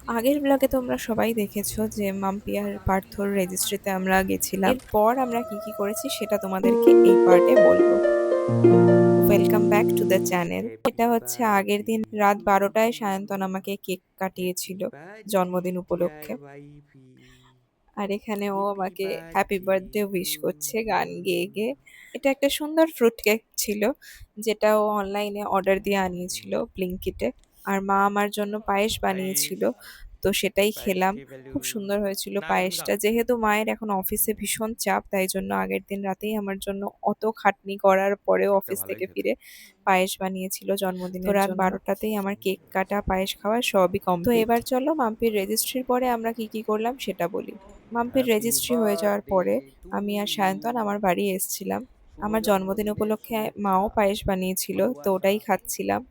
আগের ব্লগে তোমরা সবাই দেখেছো যে মাম্পি আর পার্থর রেজিস্ট্রিতে আমরা গেছিলাম। এরপর আমরা কি কি করেছি সেটা তোমাদেরকে এই পার্টে বলবো। Welcome back to the channel. এটা হ্যাপি হচ্ছে আগের দিন রাত বার্থডে 12টায় সায়ন্তন আমাকে কেক হ্যাপি কাটিয়েছিল বার্থডে জন্মদিন ডিয়ার উপলক্ষে। ওয়াইফি আর এখানে ও হ্যাপি আমাকে happy birthday birthday to wish করছে ইউ। গান গেয়ে গেয়ে। এটা একটা সুন্দর ফ্রুট কেক ছিল, যেটা ও অনলাইনে অর্ডার দিয়ে আনিয়েছিল ব্লিঙ্কিটে। আর মা আমার জন্য পায়েস পায়েস বানিয়েছিল, তো সেটাই পায়েস খেলাম। খেয়ে খুব ফেলুন। সুন্দর হয়েছিল না তুমি খাও। পায়েসটা। যেহেতু মায়ের এখন অফিসে ভীষণ চাপ, তাই জন্য আগের দিন রাতেই আমার জন্য অত খাটনি করার পরেও কেকটা অফিস ভালোই থেকে খেতে। ফিরে পায়েস বানিয়েছিল জন্মদিনের জন্য। তো রাত 12টাতেই আমার কেক কাটা, পায়েস খাওয়া সবই কমপ্লিট। তো এবার চলো মাম্পির রেজিস্ট্রির পরে আমরা কি কি করলাম সেটা বলি। মাম্পির হ্যাপি রেজিস্ট্রি হয়ে যাওয়ার বার্থডে পরে টু আমি আর ইউ। সায়ন্তন আমার বাড়ি এসেছিলাম। শুভ আমার জন্মদিন জন্মদিনের উপলক্ষে শুভেচ্ছা মাও পায়েস বানিয়েছিল, তো ভালোবাসা। ওটাই খাচ্ছিলাম।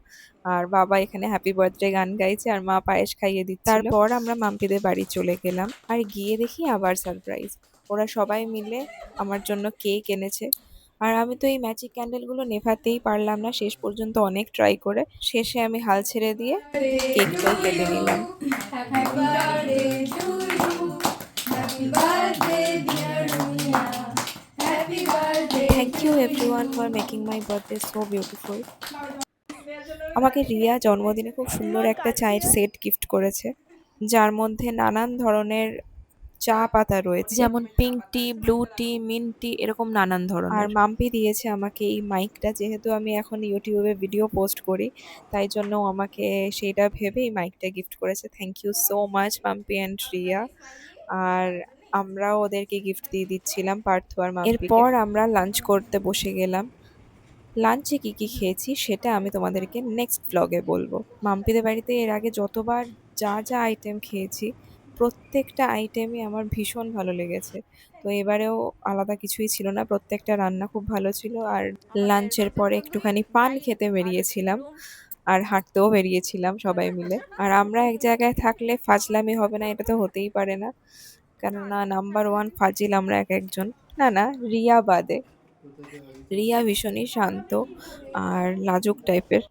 আর বাবা এখানে হ্যাপি বার্থডে গান গাইছে আর মা পায়েস খাইয়ে দিচ্ছিল। তারপর আমরা মাম্পিদের বাড়ি চলে গেলাম, আর গিয়ে দেখি আবার সারপ্রাইজ। ওরা সবাই মিলে আমার জন্য কেক এনেছে। আর আমি তো এই ম্যাজিক ক্যান্ডেলগুলো নেভাতেই পারলাম না শেষ পর্যন্ত, অনেক ট্রাই করে শেষে আমি হাল ছেড়ে দিয়ে কেকটাও কেটে নিলাম। Happy birthday to you. Happy birthday, dear Runia. Happy birthday thank to you you. Everyone for making my birthday so beautiful. আমাকে রিয়া জন্মদিনে খুব সুন্দর একটা চায়ের সেট গিফট করেছে, যার মধ্যে নানান ধরনের চা পাতা রয়েছে, যেমন পিঙ্ক টি, ব্লু টি, মিন্ট টি, এরকম নানান ধরনের। আর মাম্পি দিয়েছে আমাকে এই মাইকটা, যেহেতু আমি এখন ইউটিউবে ভিডিও পোস্ট করি, তাই জন্য ও আমাকে সেইটা ভেবে এই মাইকটা গিফট করেছে। Thank you so much Mampi and Riya. আর আমরাও ওদেরকে গিফট দিয়ে দিচ্ছিলাম, পার্থ আর মাম্পিকে। এরপর আমরা লাঞ্চ করতে বসে গেলাম। লাঞ্চে কি কি খেয়েছি সেটা আমি তোমাদেরকে নেক্সট ব্লগে বলবো। মাম্পিদের বাড়িতে এর আগে যতবার যা যা আইটেম খেয়েছি, প্রত্যেকটা আইটেমই আমার ভীষণ ভালো লেগেছে। তো এবারেও আলাদা কিছুই ছিল না, প্রত্যেকটা রান্না খুব ভালো ছিল। আর লাঞ্চের পরে একটুখানি পান খেতে বেরিয়েছিলাম, আর হাঁটতেও বেরিয়েছিলাম সবাই মিলে। আর আমরা এক জায়গায় থাকলে ফাজলামি হবে না, এটা তো হতেই পারে না, কেননা নাম্বার ওয়ান ফাজিল আমরা এক একজন। না না, রিয়া বাদে। রিয়া ভীষণই শান্ত আর লাজুক টাইপের।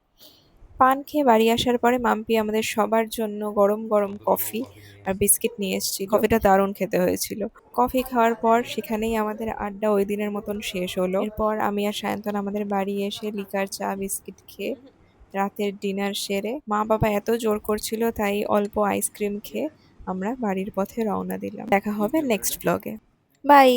পান খেয়ে বাড়ি আসার পরে মাম্পি আমাদের সবার জন্য গরম গরম কত সুন্দর কফি কফি নিয়ে আর এসেছে। বিস্কিট নিয়ে এসেছিল। কফিটা দারুণ খেতে হয়েছিল। কফি খাওয়ার পর সেখানেই আমাদের আড্ডা ওই দিনের মতন শেষ হলো। এরপর আমি আর সায়ন্তন আমাদের বাড়ি এসে লিকার, চা, বিস্কিট খেয়ে রাতের ডিনার সেরে, মা বাবা এত জোর করছিল তাই অল্প আইসক্রিম খেয়ে আমরা বাড়ির পথে রওনা দিলাম। দেখা হবে কিউট নেক্সট ক্যামেরাটা। ব্লগে। বাই।